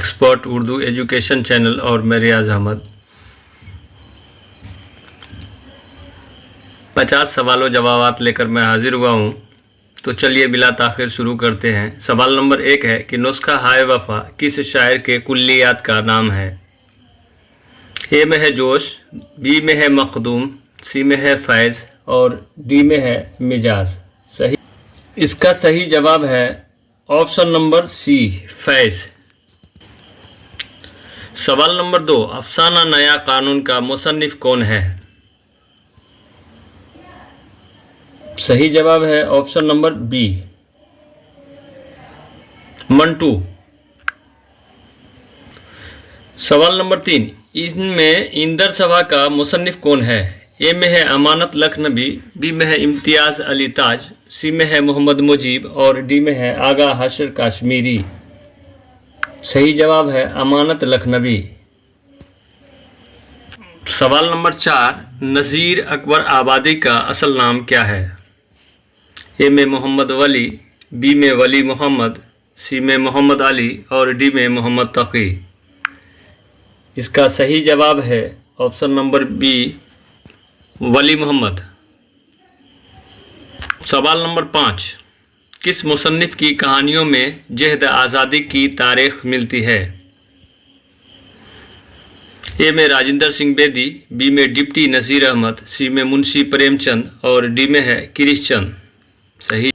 Expert Urdu education channel और मैं रियाज अहमद 50 सवालों जवाबात लेकर मैं हाजिर हुआ हूँ। तो चलिए बिला ताख़िर शुरू करते हैं। सवाल नंबर 1 है कि नुस्खा हाय वफ़ा किस शायर के कुल्लियात का नाम है। ए में है जोश, बी में है मखदूम, सी में है फैज़ और डी में है मिजाज। इसका सही जवाब है ऑप्शन नंबर सी, फैज़। सवाल नंबर 2, अफसाना नया कानून का मुसन्निफ कौन है। सही जवाब है ऑप्शन नंबर बी, मंटू। सवाल नंबर 3, इनमें इंदर सभा का मुसन्निफ कौन है। ए में है अमानत लखनवी, बी में है इम्तियाज़ अली ताज, सी में है मोहम्मद मुजीब और डी में है आगा हाशिर काश्मीरी। सही जवाब है अमानत लखनवी। सवाल नंबर 4, नज़ीर अकबर आबादी का असल नाम क्या है। ए में मोहम्मद वली, बी में वली मोहम्मद, सी में मोहम्मद अली और डी में मोहम्मद तकी। इसका सही जवाब है ऑप्शन नंबर बी, वली मोहम्मद। सवाल नंबर 5, किस मुसन्निफ की कहानियों में जहद आज़ादी की तारीख मिलती है। ए में राजेंद्र सिंह बेदी, बी में डिप्टी नज़ीर अहमद, सी में मुंशी प्रेमचंद और डी में है किरीश चंद। सही,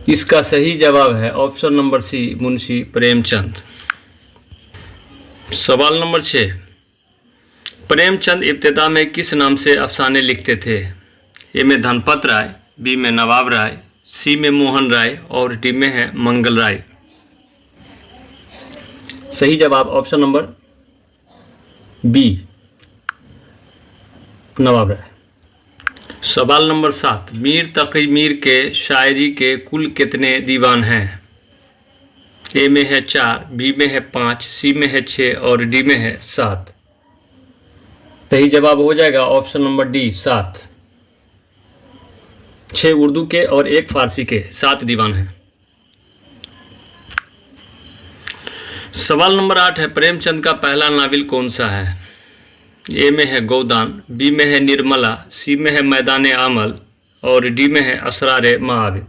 इसका सही जवाब है option number C, Munshi Premchand. सवाल नंबर 6, प्रेमचंद इब्तिदा में किस नाम से अफसाने लिखते थे। ए में धनपत राय, बी में नवाब राय, सी में मोहन राय और डी में है मंगल राय। सही जवाब ऑप्शन नंबर बी, नवाब राय। सवाल नंबर 7, मीर तकी मीर के शायरी के कुल कितने दीवान हैं। ए में है 4, बी में है 5, सी में है 6 और डी में है 7। सही जवाब हो जाएगा ऑप्शन नंबर डी, 7। 6 उर्दू के और 1 फारसी के 7 दीवान हैं। सवाल नंबर 8 है, प्रेमचंद का पहला नावल कौन सा है। ए में है गोदान, बी में है निर्मला, सी में है मैदान आमल और डी में है असरार महाबिद।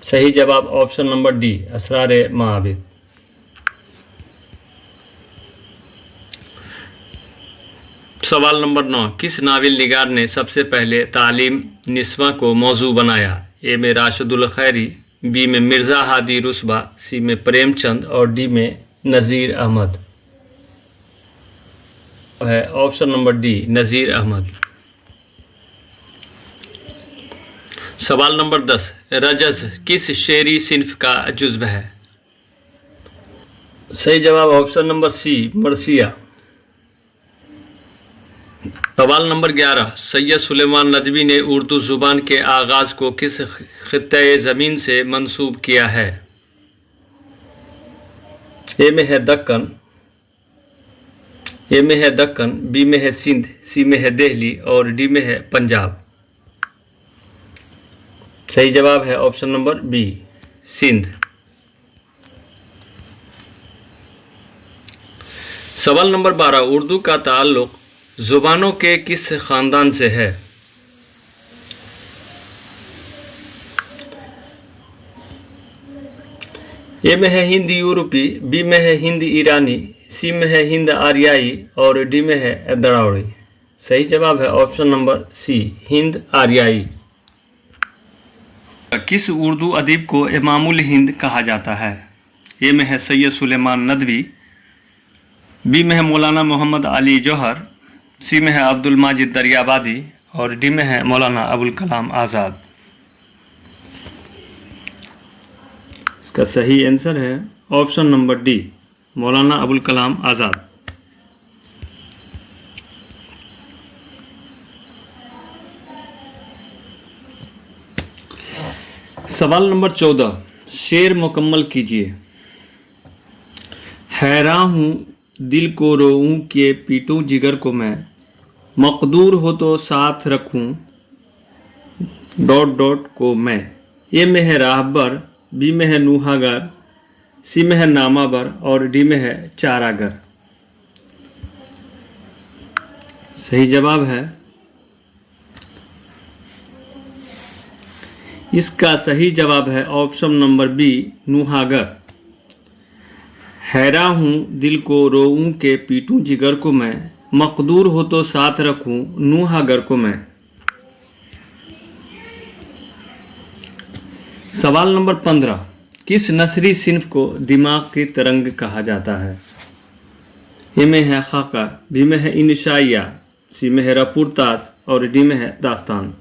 सही जवाब ऑप्शन नंबर डी, असरार महाबिद। सवाल नंबर 9, किस नावल निगार ने सबसे पहले तालीम निस्वा को मौजू बनाया। ए में राशिदुल खैरी, बी में मिर्ज़ा हादी रुस्बा, सी में प्रेमचंद और डी में नज़ीर अहमद। है ऑप्शन नंबर डी, नज़ीर अहमद। सवाल नंबर 10, रजज़ किस शेरी सिन्फ का जुज़्व है। सही जवाब ऑप्शन नंबर सी, मरसिया। सवाल नंबर 11, सैयद सुलेमान नदवी ने उर्दू ज़ुबान के आगाज़ को किस खित्ते ज़मीन से मंसूब किया है। ए में है दक्कन, ए में है दक्कन, बी में है सिंध, सी में है दिल्ली और डी में है पंजाब। सही जवाब है ऑप्शन नंबर बी, सिंध। सवाल नंबर 12, उर्दू का ताल्लुक़ ज़ुबानों के किस ख़ानदान से है। ए में है हिंद यूरोपी, बी में है हिंद ईरानी, सी में है हिंद आर्याई और डी में है दरावड़ी। सही जवाब है ऑप्शन नंबर सी, हिंद आर्याई। किस उर्दू अदीब को इमामुल हिंद कहा जाता है। ए में है सैयद सुलेमान नदवी, बी में है मौलाना मोहम्मद अली जौहर, सी में है अब्दुल माजिद दरियाबादी और डी में है मौलाना अबुल कलाम आज़ाद। इसका सही आंसर है option number D, Maulana Abul Kalam Azad. सवाल नंबर 14, शेर मुकम्मल कीजिए। हैरान हूँ दिल को रोऊं के पीटूं जिगर को मैं, मकदूर हो तो साथ रखूं डॉट डॉट को मैं। ए में है राहबर, बी में है नूहागर, सी में है नामावर और डी में है चारागर। सही जवाब है, इसका सही जवाब है ऑप्शन नंबर बी, नुहागर। हैरा हूँ दिल को रोऊं के पीटूं जिगर को मैं, मकदूर हो तो साथ रखूं नुहागर को मैं। सवाल नंबर 15, किस नस्री सिन्फ को दिमाग की तरंग कहा जाता है? ए में है खाका, बी में है इंशाइया, सी में है रपुरतास और डी में है दास्तान।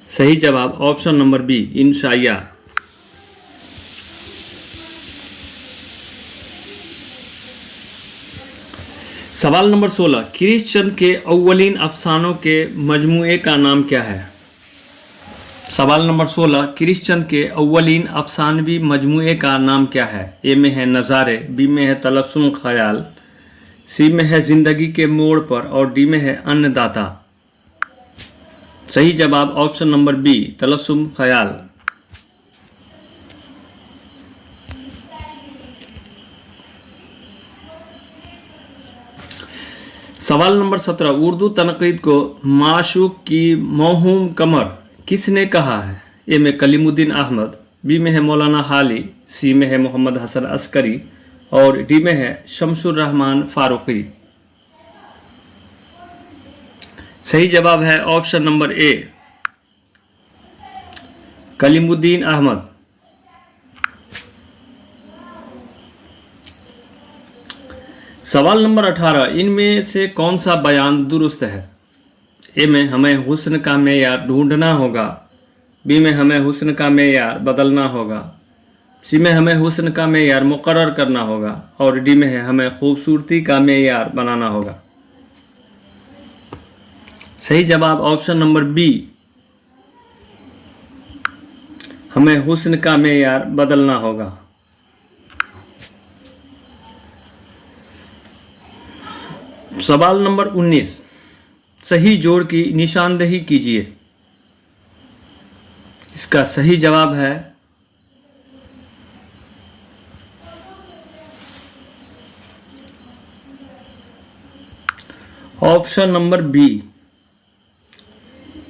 सही जवाब ऑप्शन नंबर बी, इंशाइया। सवाल नंबर 16, किरिश्चंद के अव्वलीन अफसानों के मजमूए का नाम क्या है? सवाल नंबर 16, किरिश्चंद के अव्वलीन अफसानवी मजमूए का नाम क्या है? ए में है नज़ारे, बी में है तलस्सुम ख्याल, सी में है जिंदगी के मोड़ पर और डी में है अन्नदाता। सही जवाब ऑप्शन नंबर बी, तलस्सुम ख्याल। सवाल नंबर 17, उर्दू तनकीद को माशूक की मौहूम कमर किसने कहा है? ए में कलीमुद्दीन अहमद, बी में है मौलाना हाली, सी में है मोहम्मद हसन अस्करी और डी में है शमसुर रहमान फारूकी। सही जवाब है option number A, Kalimuddin Ahmad. सवाल नंबर 18, इनमें से कौन सा बयान दुरुस्त है? ए में हमें हुस्न का मेयार ढूंढना होगा, बी में हमें हुस्न का मेयार बदलना होगा, सी में हमें हुस्न का मेयार मुकर्रर करना होगा और डी में है हमें खूबसूरती का मेयार बनाना होगा। सही जवाब ऑप्शन नंबर बी, हमें हुस्न का मेयार बदलना होगा। सवाल नंबर 19, सही जोड़ की निशानदेही कीजिए। इसका सही जवाब है ऑप्शन नंबर बी,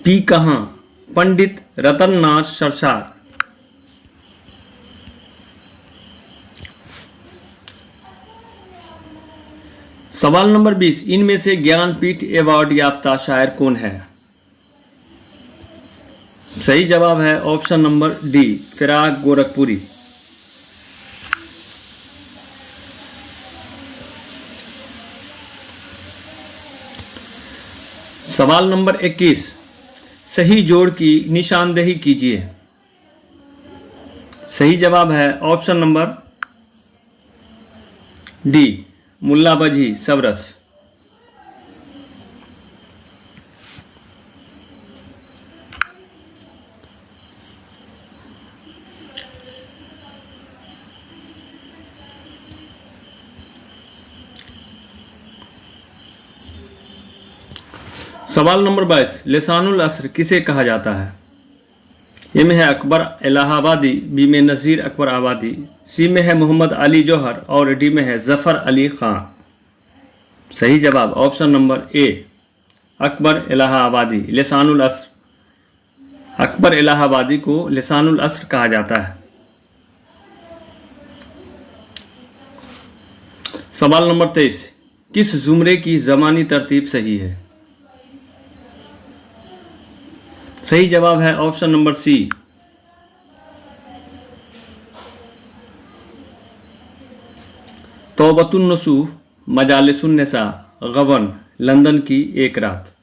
पी कहां, पंडित रतननाथ सरसार। सवाल नंबर 20, इनमें से ज्ञानपीठ अवार्ड याफ्ता शायर कौन है? सही जवाब है option number D, Firaq Gorakhpuri. सवाल नंबर 21, सही जोड़ की निशानदेही कीजिए। सही जवाब है ऑप्शन नंबर डी, मुल्ला बजी सबरस। सवाल नंबर 22, लिसानुल अस्र किसे कहा जाता है? ए में है अकबर इलाहाबादी, बी में नज़ीर अकबर आबादी, सी में है मोहम्मद अली जौहर और डी में है ज़फ़र अली ख़ान। सही जवाब ऑप्शन नंबर ए, अकबर इलाहाबादी। लिसानुल अस्र, अकबर इलाहाबादी को लिसानुल अस्र कहा जाता है। सवाल नंबर 23, किस जुमरे की ज़मानी तरतीब सही है? सही जवाब है ऑप्शन नंबर सी, तौबतुन नसूह, मजालिसुन निसा, गबन, लंदन की एक रात।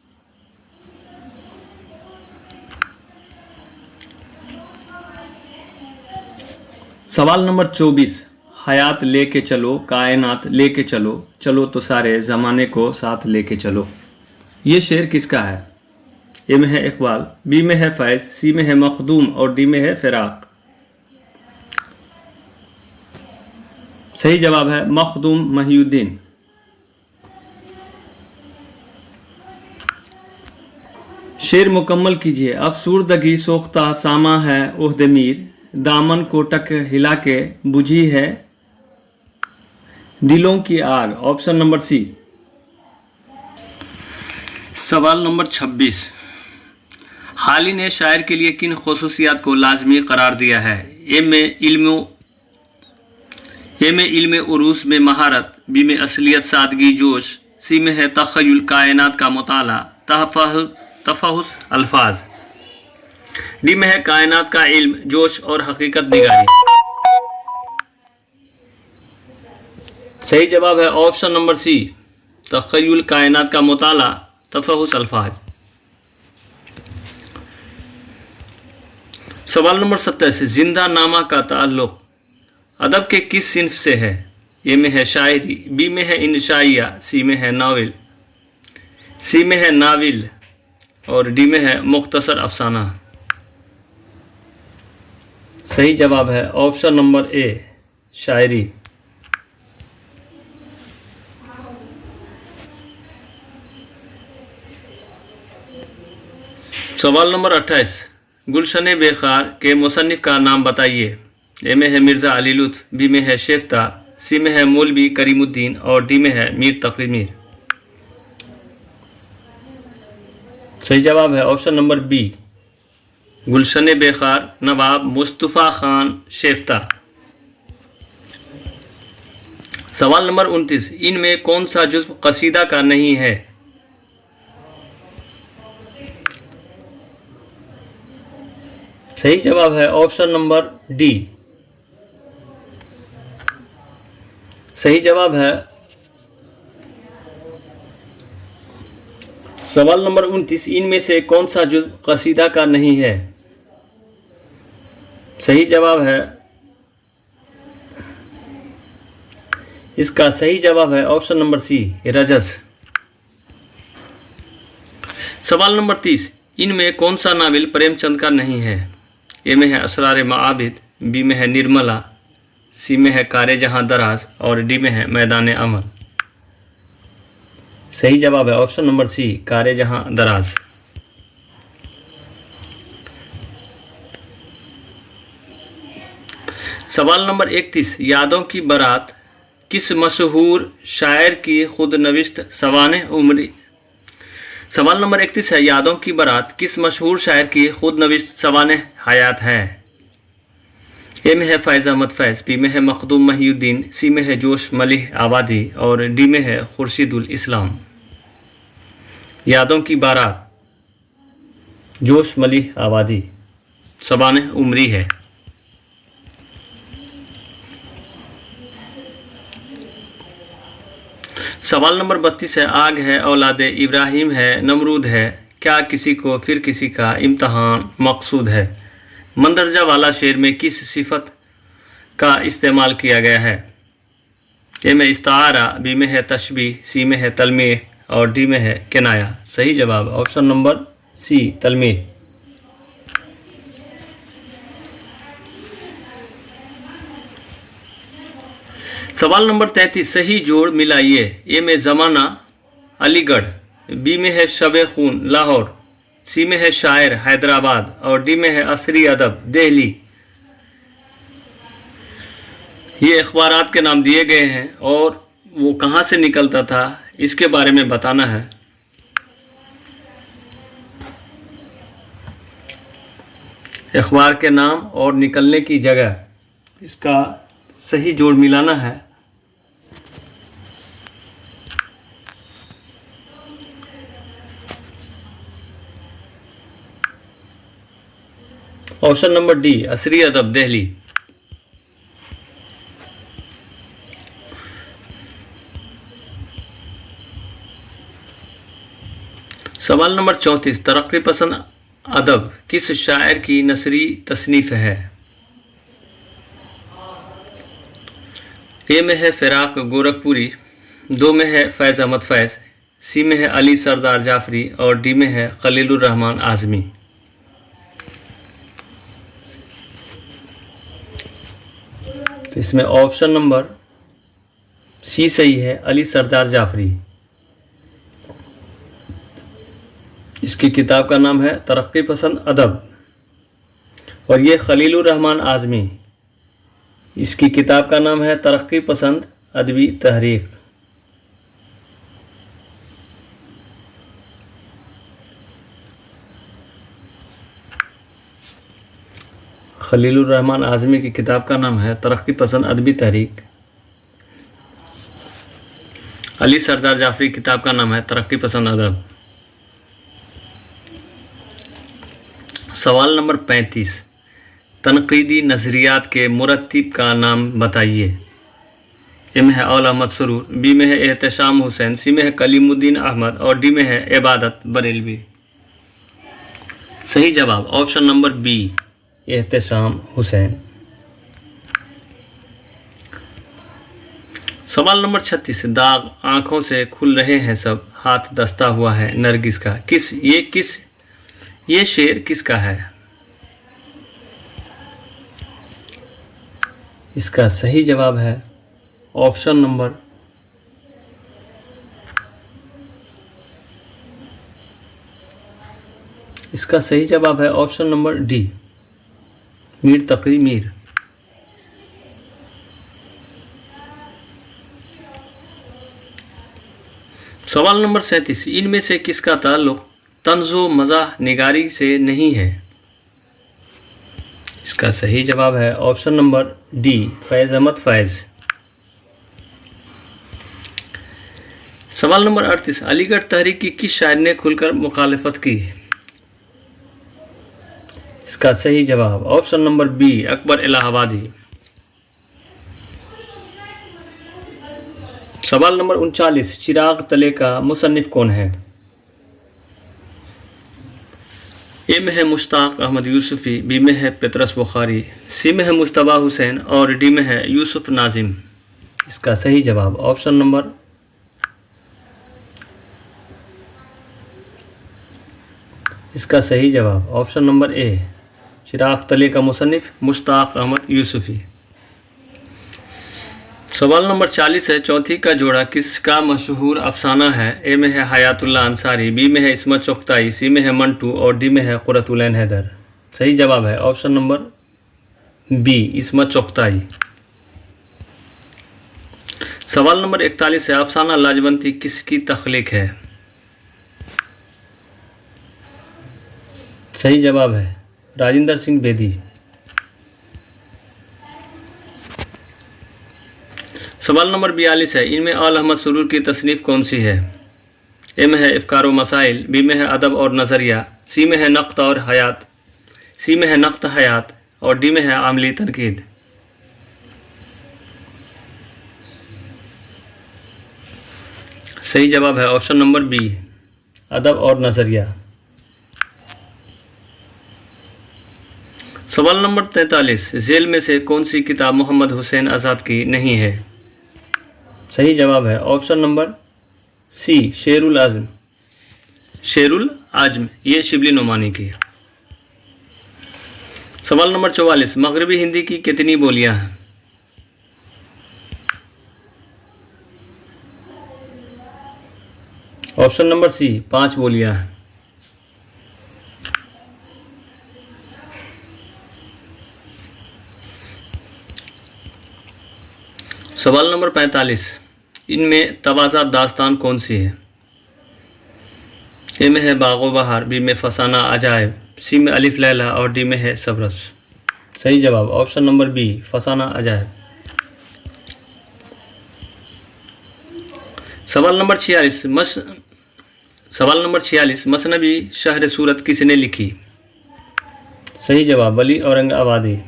सवाल नंबर 24, हयात लेके चलो, कायनात लेके चलो, चलो तो सारे ज़माने को साथ लेके चलो। ये शेर किसका है? ए में है इकबाल, बी में है फैज़, सी में है मखदूम और डी में है फिराक। सही जवाब है मखदूम महिउद्दीन। शेर मुकम्मल कीजिए। अफसूरदगी सोख्ता सामा है ओहदे मीर, दामन को टक हिला के बुझी है दिलों की आग, ऑप्शन नंबर सी। सवाल नंबर 26, हाली ने शायर के लिए किन खसूसियात को लाजमी करार दिया है? ए में इल्म उरूस में महारत, बी में असलियत, सादगी, जोश, सी में है तखय्युल, कायनात का मुताला, तफहुस अल्फाज, डी में है कायनात का इल्म, जोश और हकीकत निगारी। सही जवाब है ऑप्शन नंबर सी, तखय्युल, कायनात का मुताला, तफहुस अल्फाज। सवाल नंबर 27, जिंदा नामा का ताल्लुक अदब के किस सिन्फ से है? ए में है शायरी, बी में है इंशाइया, सी में है नाविल और डी में है मुख्तसर अफसाना। सही जवाब है ऑप्शन नंबर ए, शायरी। सवाल नंबर 28, गुलशन बेखार के मुसन्निफ का नाम बताइए। ए में है मिर्ज़ा अली लुत्फ़, बी में है शेफ्ता, सी में है मौलवी करीमुद्दीन और डी में है मीर तक़ी मीर। सही जवाब है ऑप्शन नंबर बी, गुलशन बेखार नवाब मुस्तफ़ा खान शेफ्ता। सवाल नंबर 29, इनमें कौन सा जुज़्व कसीदा का नहीं है? सही जवाब है ऑप्शन नंबर डी। सही जवाब है सवाल नंबर 29, इनमें से कौन सा जुज़्व कसीदा का नहीं है? सही जवाब है, इसका सही जवाब है ऑप्शन नंबर सी, रजस। सवाल नंबर 30, इनमें कौन सा नावल प्रेमचंद का नहीं है? ए में है असरार माआबिद, बी में है निर्मला, सी में है कारे जहां दराज और डी में है मैदान अमल। सही जवाब है ऑप्शन नंबर सी, कारे जहां दराज। सवाल नंबर 31, यादों की बारात किस मशहूर शायर की खुद नविश्त सवानेह उमरी? सवाल नंबर 31 है, यादों की बारात किस मशहूर शायर की खुद नविश्त सवानेह हयात है? ए में है फैज़ अहमद फैज़, बी में है मखदूम महिउद्दीन, सी में है जोश मलिह आबादी और डी में है खुर्शीदुल इस्लाम। यादों की बारात, जोश मलिह आबादी, सवानेह उमरी है। सवाल नंबर 32 है, आग है, औलादे इब्राहिम है, नमरूद है, क्या किसी को फिर किसी का इम्तहान मकसूद है? मंदरजा वाला शेर में किस सिफत का इस्तेमाल किया गया है? ए में इस्तारा, बी में है तशबीह, सी में है तलमीह और डी में है किनाया। सही जवाब ऑप्शन नंबर सी, तलमीह। सवाल नंबर 33, सही जोड़ मिलाइए। ए में ज़माना अलीगढ़, बी में है शब खून लाहौर, सी में है शायर हैदराबाद और डी में है असरी अदब दिल्ली। ये अखबारात के नाम दिए गए हैं और वो कहाँ से निकलता था इसके बारे में बताना है। अखबार के नाम और निकलने की जगह, इसका सही जोड़ मिलाना है। ऑप्शन नंबर डी, असरी अदब दिल्ली। सवाल नंबर 34, तरक्की पसंद अदब किस शायर की नसरी तसनीफ है? ए में है फ़िराक गोरखपुरी, दो में है फैज़ अहमद फैज़, सी में है अली सरदार जाफरी और डी में है खलीलुर रहमान आज़मी। तो इसमें ऑप्शन नंबर सी सही है, अली सरदार जाफरी। इसकी किताब का नाम है तरक्की पसंद अदब और ये खलीलुर रहमान आज़मी, इसकी किताब का नाम है तरक्की पसंद अदबी तहरीक। खलीलुर रहमान आज़मी की किताब का नाम है तरक्की पसंद अदबी तहरीक। अली सरदार जाफरी किताब का नाम है तरक्की पसंद अदब। सवाल नंबर 35, तनकीदी नज़रियात के मुरत्तिब का नाम बताइए। ए में है औल अहमद सुरूर, बी में है एहतशाम हुसैन, सी में है कलीमुद्दीन अहमद और डी में है इबादत बरेलवी। सही जवाब option number B, Ehtesham Hussain. सवाल नंबर 36, दाग आँखों से खुल रहे हैं सब, हाथ दस्ता हुआ है नरगिस का, ये शेर किसका है? इसका सही जवाब है ऑप्शन नंबर इसका सही जवाब है ऑप्शन नंबर डी, मीर तकी मीर। सवाल नंबर 37, इनमें से किसका ताल्लुक तंज़ो मज़ाह निगारी से नहीं है? इसका सही जवाब है ऑप्शन नंबर डी, फैज़ अहमद फैज़। सवाल नंबर 38, अलीगढ़ तहरीक की किस शायर ने खुलकर मुखालफत की? इसका सही जवाब ऑप्शन नंबर बी, अकबर इलाहाबादी। सवाल नंबर 39, चिराग तले का मुसन्निफ कौन है? ए में है मुश्ताक अहमद यूसुफ़ी, बी में है पतरस बुखारी, सी में है मुस्तबा हुसैन और डी में है यूसुफ नाजिम। इसका सही जवाब ऑप्शन नंबर इसका सही जवाब ऑप्शन नंबर ए, चिराग तले का मुसन्निफ मुश्ताक अहमद यूसुफ़ी। सवाल नंबर 40 है, चौथी का जोड़ा किसका मशहूर अफसाना है? ए में है हयातुल्लाह अंसारी, बी में है इस्मत चुगताई, सी में है मंटू और डी में है कुरतुलैन हैदर। सही जवाब है option number B, Ismat Chughtai. सवाल नंबर 41 है, अफसाना लाजवंती किसकी तख्लीक है? सही जवाब है राजिंदर सिंह बेदी। सवाल नंबर 42 है, इनमें औल अहमद सुरूर की तसनीफ़ कौन सी है? ए में है इफ़कार व मसाइल, बी में है अदब और नज़रिया, सी में है नक़्त हयात और डी में है आमली तनकीद। सही जवाब है ऑप्शन नंबर बी, अदब और नज़रिया। सवाल नंबर 43, झेल में से कौन सी किताब मोहम्मद हुसैन आज़ाद की नहीं है? सही जवाब है ऑप्शन नंबर सी, शेरुल आज़म, ये शिबली नुमानी की। सवाल नंबर 44, मगरबी हिंदी की कितनी बोलियां हैं? ऑप्शन नंबर सी, 5 बोलियां हैं। सवाल नंबर 45, इनमें तवाज़ा दास्तान कौन सी है? ए में है बागो बहार, बी में फसाना अजायब, सी में अलिफ लैला और डी में है सबरस। सही जवाब ऑप्शन नंबर बी, फसाना अजायब। सवाल नंबर 46, मसनबी शहर सूरत किसने लिखी? सही जवाब वली औरंगाबादी।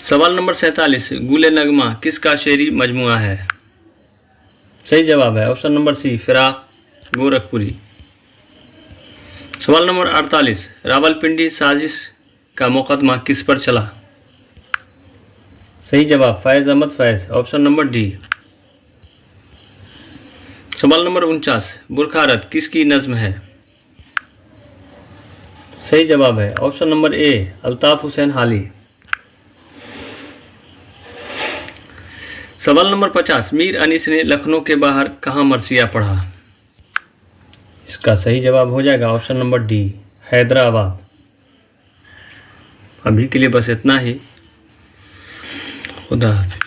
सवाल नंबर 47, गुले नगमा किसका शेरी मजमुआ है? सही जवाब है ऑप्शन नंबर सी, फिराक गोरखपुरी। सवाल नंबर 48, रावलपिंडी साजिश का मुकदमा किस पर चला? सही जवाब फैज़ अहमद फैज़, ऑप्शन नंबर डी। सवाल नंबर 49, बुरखारत किसकी नज़्म है? सही जवाब है ऑप्शन नंबर ए, अल्ताफ़ हुसैन हाली। सवाल नंबर 50, मीर अनीस ने लखनऊ के बाहर कहाँ मरसिया पढ़ा? इसका सही जवाब हो जाएगा ऑप्शन नंबर डी, हैदराबाद। अभी के लिए बस इतना ही। खुदा हाफिज।